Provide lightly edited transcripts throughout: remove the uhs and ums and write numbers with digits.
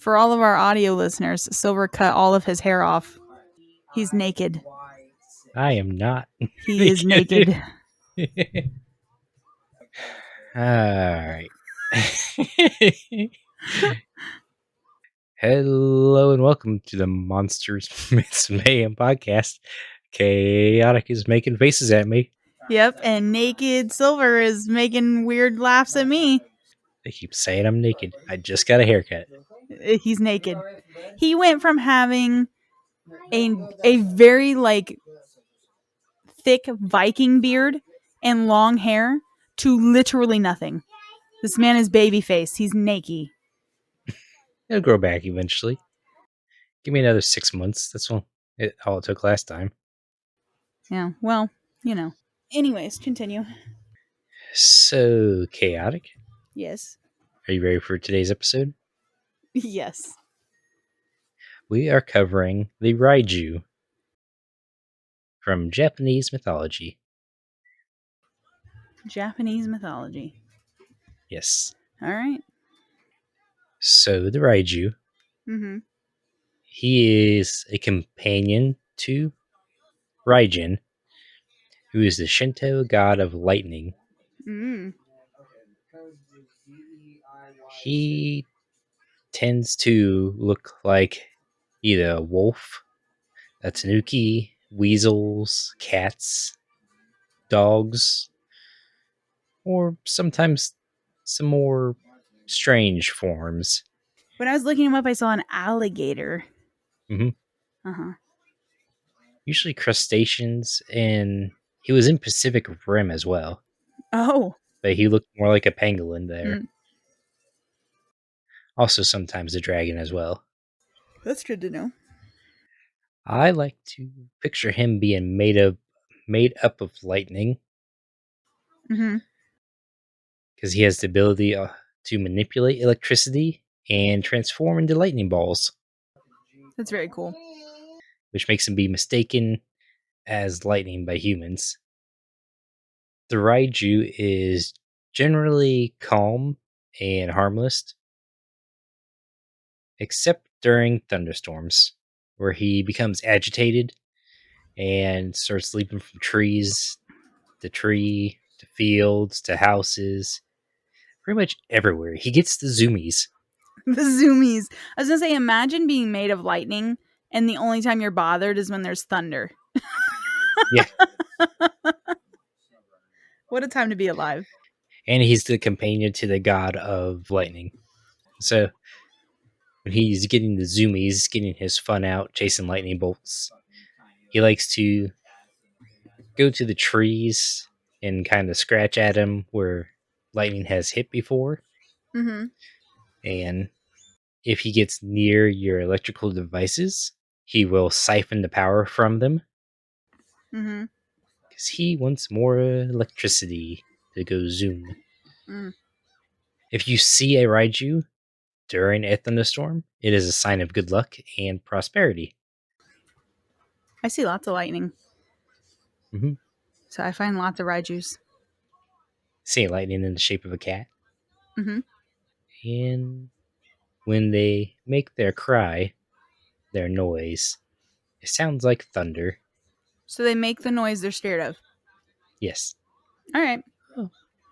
For all of our audio listeners, Silver cut all of his hair off. He's naked. I am not. He is naked. Alright. Hello and welcome to the Monsters, Myths, and Mayhem podcast. Chaotic is making faces at me. Yep, and naked Silver is making weird laughs at me. They keep saying I'm naked. I just got a haircut. He's naked. He went from having a very thick Viking beard and long hair to literally nothing. This man is babyface. He's naked. It'll grow back eventually. Give me another 6 months. That's all it took last time. Yeah, well, Anyways, continue. So, Chaotic, Yes. are you ready for today's episode? Yes. We are covering the Raiju from Japanese mythology. Japanese mythology. Yes. All right. So, the Raiju, he is a companion to Raijin, who is the Shinto god of lightning. He tends to look like either a wolf, a tanuki, weasels, cats, dogs, or sometimes some more strange forms. When I was looking him up, I saw an alligator. Usually crustaceans, and he was in Pacific Rim as well. Oh. But he looked more like a pangolin there. Also sometimes a dragon as well. That's good to know. I like to picture him being made up of lightning. Because he has the ability to manipulate electricity and transform into lightning balls. That's very cool. Which makes him be mistaken as lightning by humans. The Raiju is generally calm and harmless, except during thunderstorms, where he becomes agitated and starts leaping from trees to tree to fields to houses, pretty much everywhere. He gets the zoomies. The zoomies. I was going to say, imagine being made of lightning and the only time you're bothered is when there's thunder. Yeah. What a time to be alive. And he's the companion to the god of lightning. So when he's getting the zoomies, getting his fun out, chasing lightning bolts, he likes to go to the trees and kind of scratch at them where lightning has hit before. And if he gets near your electrical devices, he will siphon the power from them. Because he wants more electricity to go zoom. If you see a Raiju during a thunderstorm, it is a sign of good luck and prosperity. I see lots of lightning. So I find lots of Raijus. See lightning in the shape of a cat. And when they make their cry, their noise, it sounds like thunder. So they make the noise they're scared of? Yes. All right.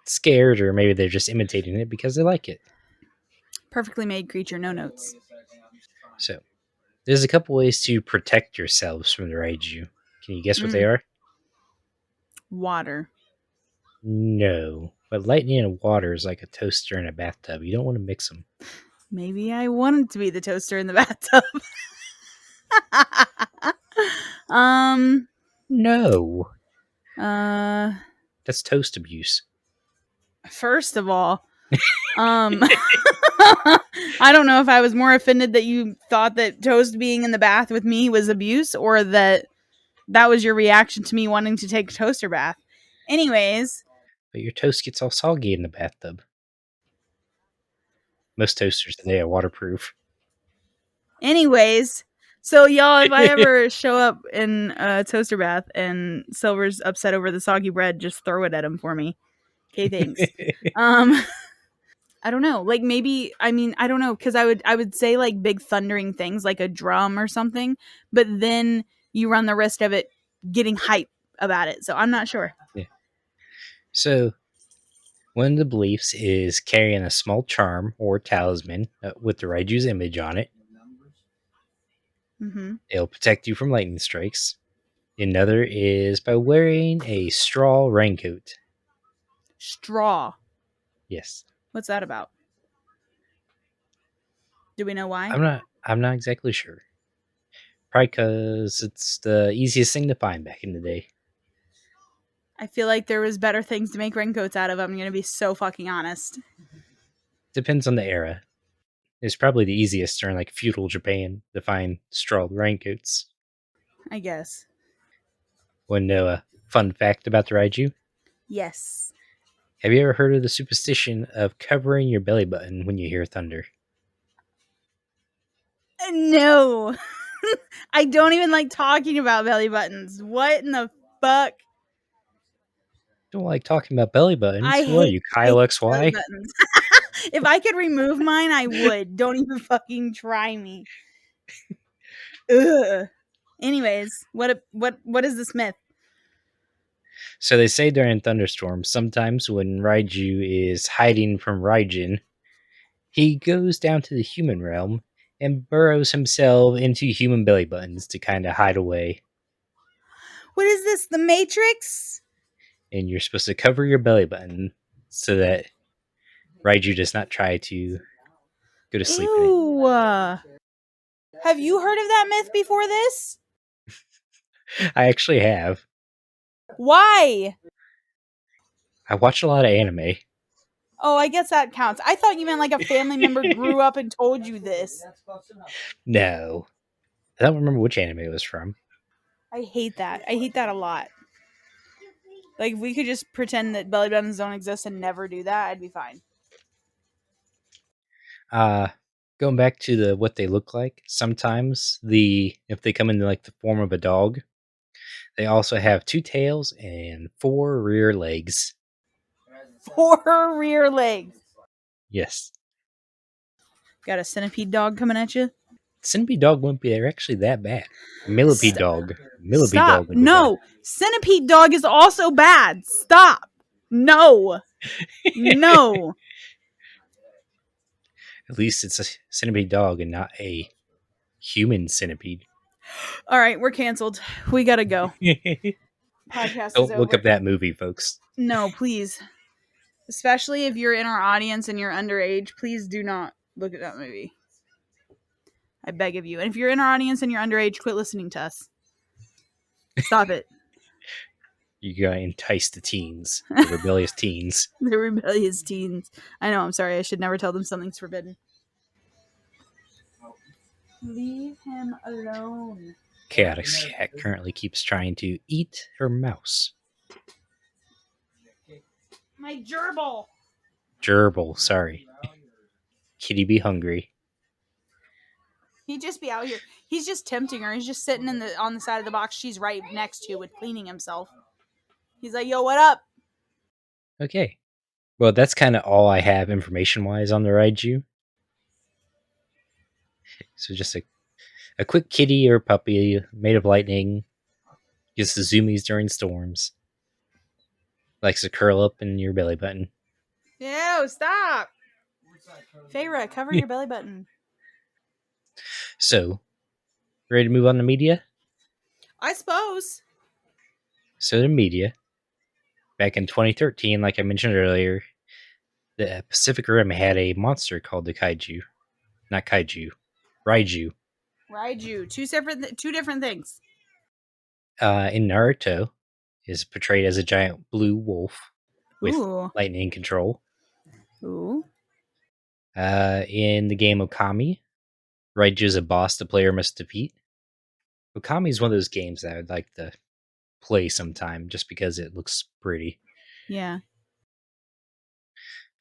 Scared, or maybe they're just imitating it because they like it. Perfectly made creature, no notes. So, there's a couple ways to protect yourselves from the Raiju. Can you guess what they are? Water. No. But lightning and water is like a toaster in a bathtub. You don't want to mix them. Maybe I wanted to be the toaster in the bathtub. No. That's toast abuse. First of all, I don't know if I was more offended that you thought that toast being in the bath with me was abuse, or that was your reaction to me wanting to take a toaster bath. Anyways. But your toast gets all soggy in the bathtub. Most toasters today are waterproof. Anyways, so y'all, if I ever show up in a toaster bath and Silver's upset over the soggy bread, just throw it at him for me. Okay, thanks. I don't know. Like maybe I mean I don't know because I would say like big thundering things like a drum or something, but then you run the risk of it getting hype about it. So I'm not sure. Yeah. So one of the beliefs is carrying a small charm or talisman with the Raiju's image on it. Mm-hmm. It'll protect you from lightning strikes. Another is by wearing a straw raincoat. Straw. Yes. What's that about? Do we know why? I'm not exactly sure. Probably because it's the easiest thing to find back in the day. I feel like there was better things to make raincoats out of. I'm gonna be so fucking honest. Depends on the era. It's probably the easiest during like feudal Japan to find straw raincoats. I guess. Want to know a fun fact about the Raiju? Yes. Have you ever heard of the superstition of covering your belly button when you hear thunder? No. I don't even like talking about belly buttons. What in the fuck? Don't like talking about belly buttons. I Who are hate you, I hate Kyle belly XY? buttons. If I could remove mine, I would. Don't even fucking try me. Ugh. Anyways, what is this myth? So they say during thunderstorms, sometimes when Raiju is hiding from Raijin, he goes down to the human realm and burrows himself into human belly buttons to kind of hide away. What is this? The Matrix? And you're supposed to cover your belly button so that Raiju does not try to go to sleep in it. Ew. Have you heard of that myth before this? I actually have. Why? I watch a lot of anime. Oh, I guess that counts. I thought you meant like a family member grew up and told you this. No. I don't remember which anime it was from. I hate that. I hate that a lot. Like, if we could just pretend that belly buttons don't exist and never do that, I'd be fine. Uh Going back to the what they look like, sometimes if they come in like the form of a dog, they also have two tails and four rear legs. Four rear legs. Yes. Got a centipede dog coming at you? Centipede dog wouldn't be actually that bad. Millipede dog. Millipede Stop. dog would be bad. No. Centipede dog is also bad. Stop. No. No. At least it's a centipede dog and not a human centipede. All right, we're canceled. We gotta go. Podcast is Don't look over. up that movie, folks. No, please. Especially if you're in our audience and you're underage, please do not look at that movie. I beg of you. And if you're in our audience and you're underage, quit listening to us. Stop it. You gotta entice the teens, the rebellious teens. The rebellious teens. I know, I'm sorry. I should never tell them something's forbidden. Leave him alone. Chaotic cat currently keeps trying to eat her mouse. My gerbil. Gerbil, sorry. Kitty be hungry. He'd just be out here. He's just tempting her. He's just sitting on the side of the box she's right next to with cleaning himself. He's like, yo, what up? Okay. Well, that's kind of all I have information wise on the Raiju. So just a quick kitty or puppy made of lightning. Gets the zoomies during storms. Likes to curl up in your belly button. Ew, stop. Feyre, cover your belly button. So, ready to move on to media? I suppose. So, the media. Back in 2013, like I mentioned earlier, the Pacific Rim had a monster called the Kaiju. Not Kaiju. Raiju. Raiju. Two different things. In Naruto, is portrayed as a giant blue wolf with Ooh. lightning control. Ooh. In the game Okami, Raiju is a boss the player must defeat. Okami is one of those games that I would like to play sometime just because it looks pretty. Yeah.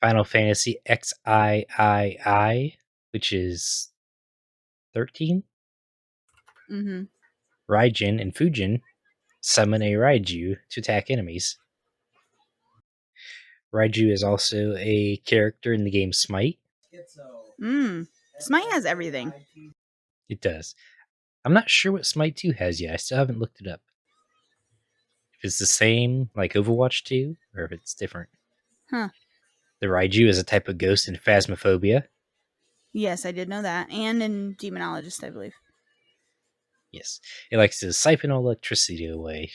Final Fantasy XIII, which is 13. Mm-hmm. Raijin and Fujin summon a Raiju to attack enemies. Raiju is also a character in the game Smite. Smite has everything. It does. I'm not sure what Smite 2 has yet. I still haven't looked it up. If it's the same like Overwatch 2, or if it's different. Huh. The Raiju is a type of ghost in Phasmophobia. Yes, I did know that. And in Demonologist, I believe. Yes. It likes to siphon electricity away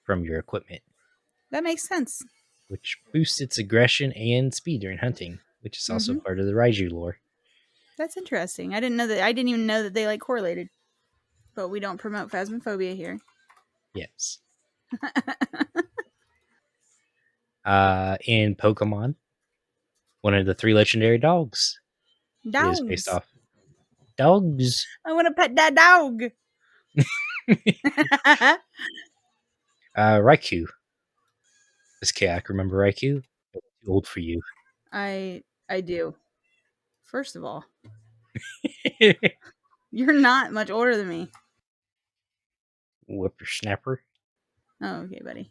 from your equipment, That makes sense. which boosts its aggression and speed during hunting, which is also part of the Raiju lore. That's interesting. I didn't know that. I didn't even know that they like correlated. But we don't promote phasmophobia here. Yes. In Pokemon, one of the 3 legendary dogs is based Dogs. off dogs. I want to pet that dog. Raikou. This Chaotic, remember Raikou? Too old for you. I do. First of all, you're not much older than me. Whippersnapper. Oh, okay, buddy.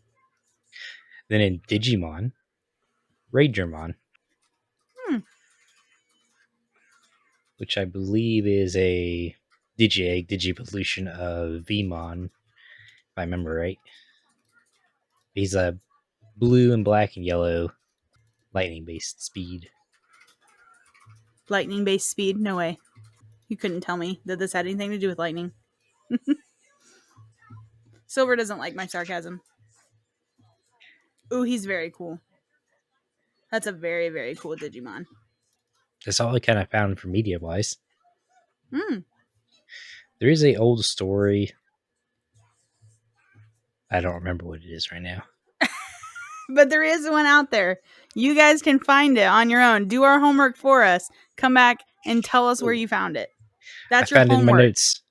Then in Digimon, Ragermon, which I believe is a Digi-Egg, Digivolution of Vmon, if I remember right. He's a blue and black and yellow lightning-based speed. Lightning based speed? No way. You couldn't tell me that this had anything to do with lightning. Silver doesn't like my sarcasm. Ooh, he's very cool. That's a very, very cool Digimon. That's all I kind of found for media-wise. Hmm. There is a old story. I don't remember what it is right now. But there is one out there. You guys can find it on your own. Do our homework for us. Come back and tell us where you found it. That's I your found it in my homework. notes.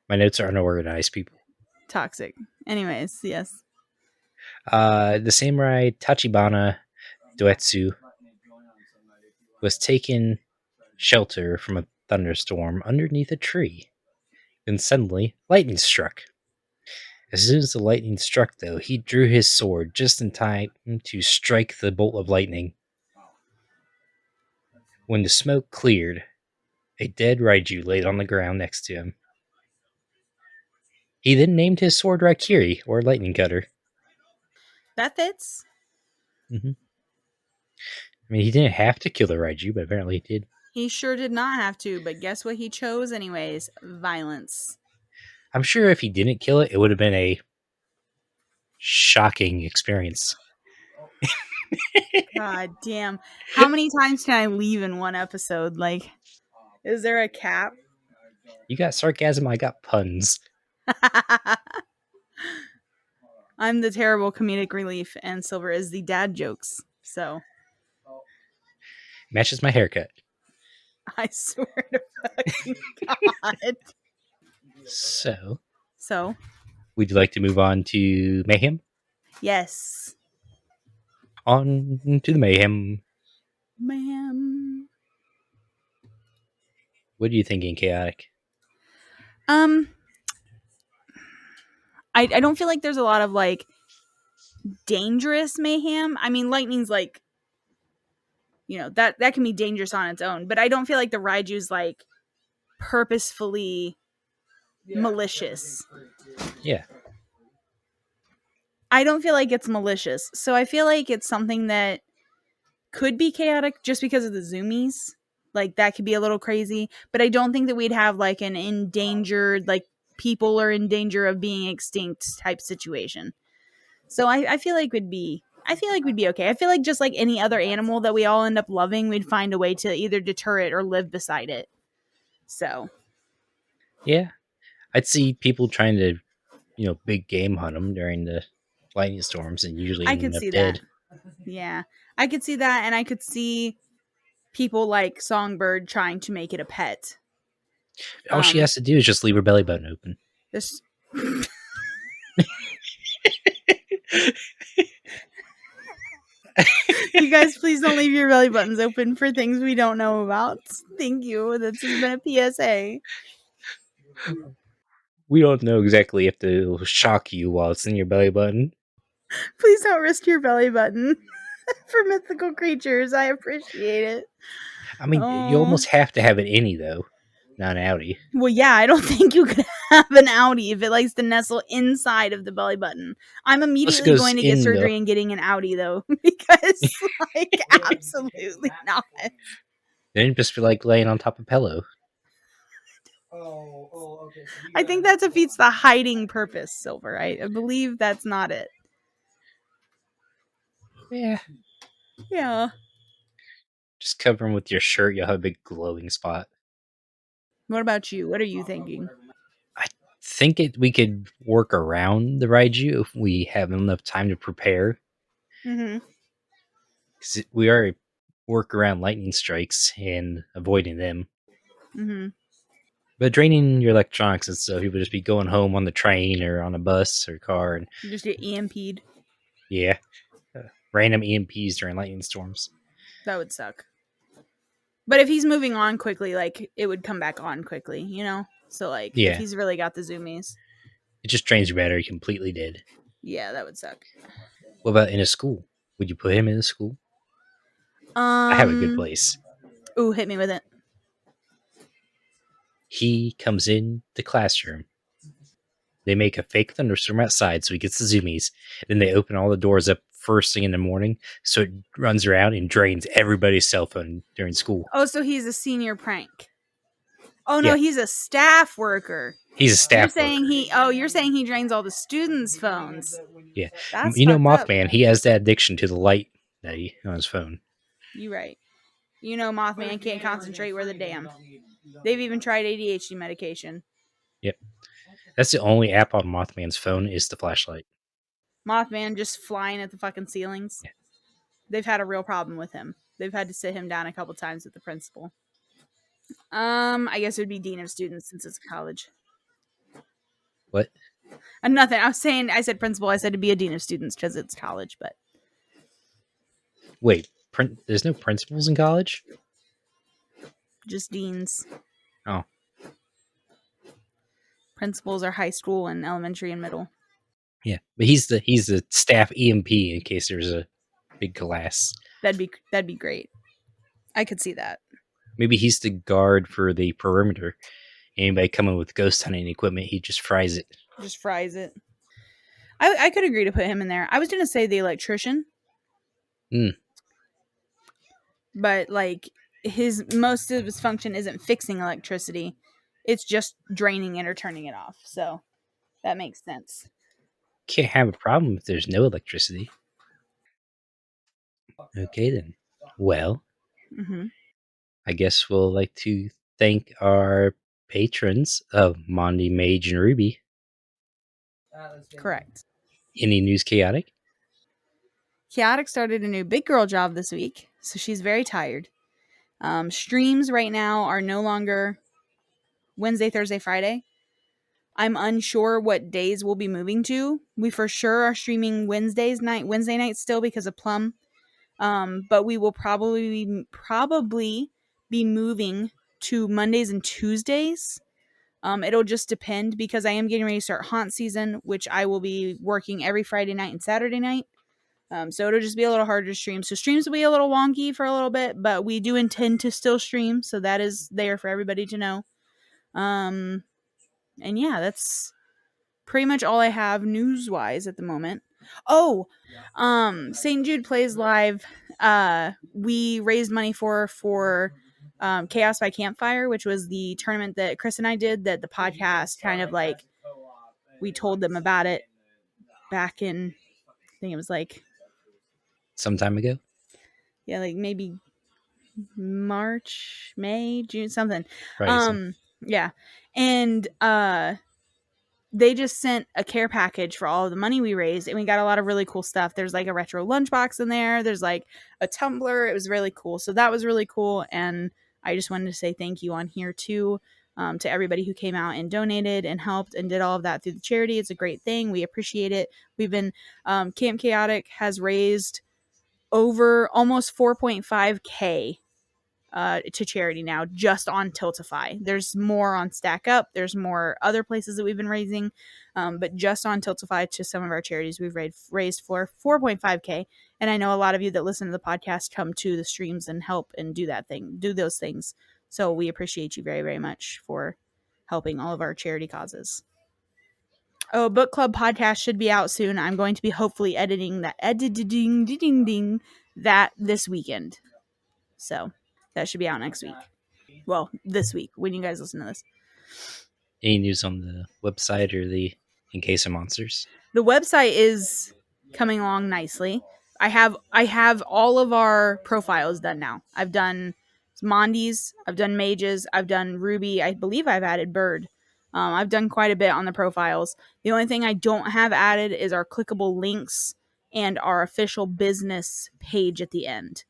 My notes are unorganized, people. Toxic. Anyways, yes. The samurai Tachibana Doetsu was taken shelter from a thunderstorm underneath a tree. Then suddenly, lightning struck. As soon as the lightning struck, though, he drew his sword just in time to strike the bolt of lightning. When the smoke cleared, a dead Raiju laid on the ground next to him. He then named his sword Raikiri, or Lightning Cutter. That fits. I mean, he didn't have to kill the Raiju, but apparently he did. He sure did not have to, but guess what he chose anyways? Violence. I'm sure if he didn't kill it, it would have been a shocking experience. God damn. How many times can I leave in one episode? Like, is there a cap? You got sarcasm, I got puns. I'm the terrible comedic relief, and Silver is the dad jokes. So, Matches my haircut. I swear to fucking God. So, So, would you like to move on to Mayhem? yes. On to the Mayhem. Ma'am. What are you thinking, Chaotic? I don't feel like there's a lot of like dangerous mayhem. I mean, lightning's like, you know, that can be dangerous on its own, but I don't feel like the Raiju's like purposefully malicious. Yeah. I don't feel like it's malicious. So I feel like it's something that could be chaotic just because of the zoomies. Like that could be a little crazy, but I don't think that we'd have like an endangered, like people are in danger of being extinct type situation. So I feel like we'd be okay. I feel like just like any other animal that we all end up loving, we'd find a way to either deter it or live beside it. So Yeah. I'd see people trying to, big game hunt them during the lightning storms and usually I ending could up see dead. that. Yeah. I could see that, and I could see people like Songbird trying to make it a pet. All she has to do is just leave her belly button open. This You guys, please don't leave your belly buttons open for things we don't know about. Thank you. This has been a PSA. We don't know exactly if it'll shock you while it's in your belly button. Please don't risk your belly button for mythical creatures. I appreciate it. I mean, you Oh. almost have to have an innie though, not an outie. Well, yeah, I don't think you could have an outie if it likes to nestle inside of the belly button. I'm Unless it immediately goes going to get in though. surgery and getting an outie though, because like absolutely not. Then just be like laying on top of pillow. I think that defeats the hiding purpose, Silver. I believe that's not it. Yeah. Yeah. Just cover them with your shirt. You'll have a big glowing spot. What about you? What are you thinking? I think we could work around the Raiju if we have enough time to prepare. Mm-hmm. Because we are work around lightning strikes and avoiding them. Mm-hmm. But draining your electronics and stuff, you would just be going home on the train or on a bus or car, and You just get EMP'd. yeah, random EMPs during lightning storms. That would suck. But if he's moving on quickly, like it would come back on quickly, you know? So like if Yeah, he's really got the zoomies, it just drains your battery completely dead. yeah, that would suck. What about in a school? Would you put him in a school? I have a good Um place. Ooh, hit me with it. He comes in the classroom. They make a fake thunderstorm outside so he gets the zoomies. Then they open all the doors up first thing in the morning so it runs around and drains everybody's cell phone during school. Oh, so he's a senior prank. Oh no, Yeah, he's a staff worker. he's a You're staff saying worker. he drains all the students' phones. Yeah. That's You know, fucked up. Mothman, he has that addiction to the light that he on his phone. You right. You know Mothman can't concentrate worth a damn. They've even tried ADHD medication. Yep. That's the only app on Mothman's phone is the flashlight. Mothman just flying at the fucking ceilings. Yeah. They've had a real problem with him. They've had to sit him down a couple times with the principal. I guess it would be dean of students since it's college. What? Nothing. I said principal. I said to be a dean of students because it's college, but Wait, there's no principals in college? just deans. Oh. Principals are high school and elementary and middle. Yeah. But he's the staff EMP in case there's a big glass. That'd be great. I could see that. Maybe he's the guard for the perimeter. Anybody coming with ghost hunting equipment, he just fries it. Just fries it. I could agree to put him in there. I was gonna say the electrician. But like most of his function isn't fixing electricity. It's just draining it or turning it off. So that makes sense. Can't have a problem if there's no electricity. Okay then. Well, Mm-hmm. I guess we'll like to thank our patrons of Mondi, Mage, and Ruby. Correct. Any news, Chaotic? Chaotic started a new big girl job this week, so she's very tired. Streams right now are no longer Wednesday, Thursday, Friday. I'm unsure what days we'll be moving to. We for sure are streaming Wednesday night still because of Plum. But we will probably be moving to Mondays and Tuesdays. It'll just depend because I am getting ready to start haunt season, which I will be working every Friday night and Saturday night. So it'll just be a little harder to stream. So streams will be a little wonky for a little bit, but we do intend to still stream. So that is there for everybody to know. And yeah, that's pretty much all I have news wise at the moment. Oh, St. Jude Plays Live. We raised money for Chaos by Campfire, which was the tournament that Chris and I did. That the podcast kind of like we told them about it back in. I think it was like Some time ago? yeah, like maybe March, May, June, something. Right. Yeah, and they just sent a care package for all of the money we raised, and we got a lot of really cool stuff. There's like a retro lunchbox in there. There's like a tumbler. It was really cool. So that was really cool, and I just wanted to say thank you on here too, to everybody who came out and donated and helped and did all of that through the charity. It's a great thing. We appreciate it. We've been Camp Chaotic has raised over almost 4.5K to charity now, just on Tiltify. There's more on Stack Up. There's more other places that we've been raising, but just on Tiltify to some of our charities, we've raised for 4.5K. And I know a lot of you that listen to the podcast come to the streams and help and do those things. So we appreciate you very, very much for helping all of our charity causes. Oh, book club podcast should be out soon. I'm going to be hopefully editing that this weekend. So that should be out next week. Well, this week when you guys listen to this. Any news on the website or the In Case of Monsters? The website is coming along nicely. I have all of our profiles done now. I've done Mondi's, I've done Mages, I've done Ruby. I believe I've added Bird. I've done quite a bit on the profiles. The only thing I don't have added is our clickable links and our official business page at the end.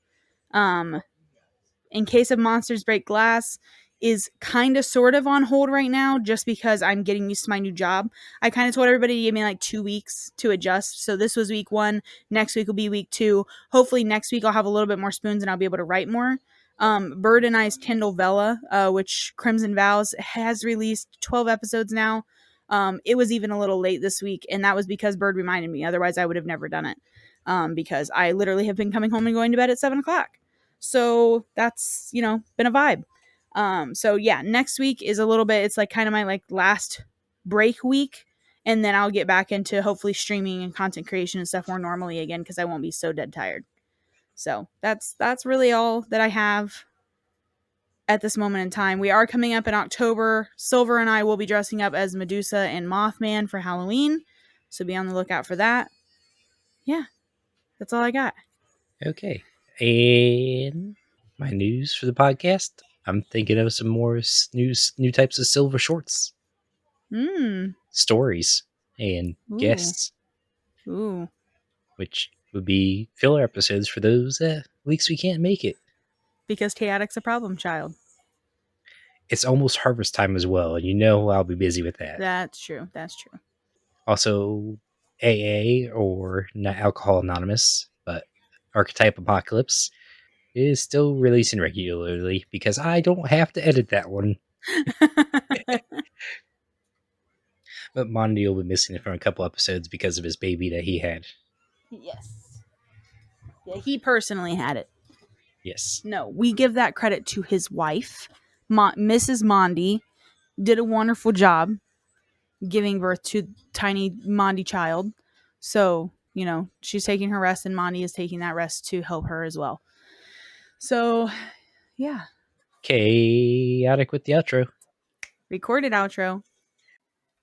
In Case of Monsters Break Glass is kind of sort of on hold right now just because I'm getting used to my new job. I kind of told everybody to give me like 2 weeks to adjust. So this was week 1. Next week will be week 2. Hopefully next week I'll have a little bit more spoons and I'll be able to write more. Bird and I's Kindle Vella, which Crimson Vows has released 12 episodes now. It was even a little late this week, and that was because Bird reminded me. Otherwise, I would have never done it because I literally have been coming home and going to bed at 7 o'clock. So that's, been a vibe. So yeah, next week is a little bit, it's like kind of my like last break week. And then I'll get back into hopefully streaming and content creation and stuff more normally again, because I won't be so dead tired. So that's really all that I have at this moment in time. We are coming up in October. Silver and I will be dressing up as Medusa and Mothman for Halloween. So be on the lookout for that. Yeah, that's all I got. Okay. And my news for the podcast, I'm thinking of some more new types of silver shorts. Stories and guests. Ooh. Which would be filler episodes for those weeks we can't make it. Because Chaotic's a problem child. It's almost harvest time as well, and I'll be busy with that. That's true. Also, AA, or Not Alcohol Anonymous, but Archetype Apocalypse, is still releasing regularly because I don't have to edit that one. But Mondi will be missing it from a couple episodes because of his baby that he had. Yes. Yeah, he personally had it. Yes. No, we give that credit to his wife. Mrs. Mondi did a wonderful job giving birth to tiny Mondi child. So, she's taking her rest and Mondi is taking that rest to help her as well. So, yeah. Chaotic with the outro. Recorded outro.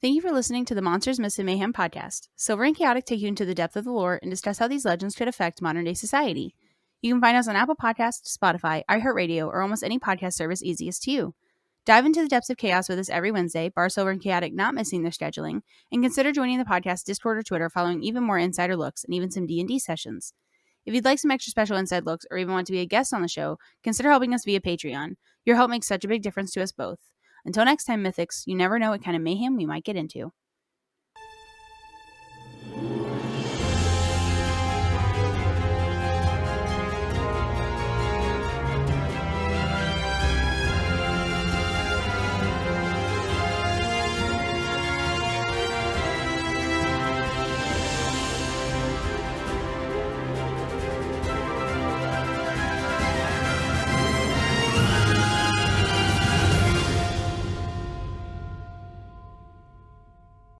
Thank you for listening to the Monsters, Myths, and Mayhem podcast. Silver and Chaotic take you into the depth of the lore and discuss how these legends could affect modern-day society. You can find us on Apple Podcasts, Spotify, iHeartRadio, or almost any podcast service easiest to you. Dive into the depths of chaos with us every Wednesday, bar Silver and Chaotic not missing their scheduling, and consider joining the podcast Discord or Twitter, following even more insider looks and even some D&D sessions. If you'd like some extra special inside looks or even want to be a guest on the show, consider helping us via Patreon. Your help makes such a big difference to us both. Until next time, Mythics, you never know what kind of mayhem we might get into.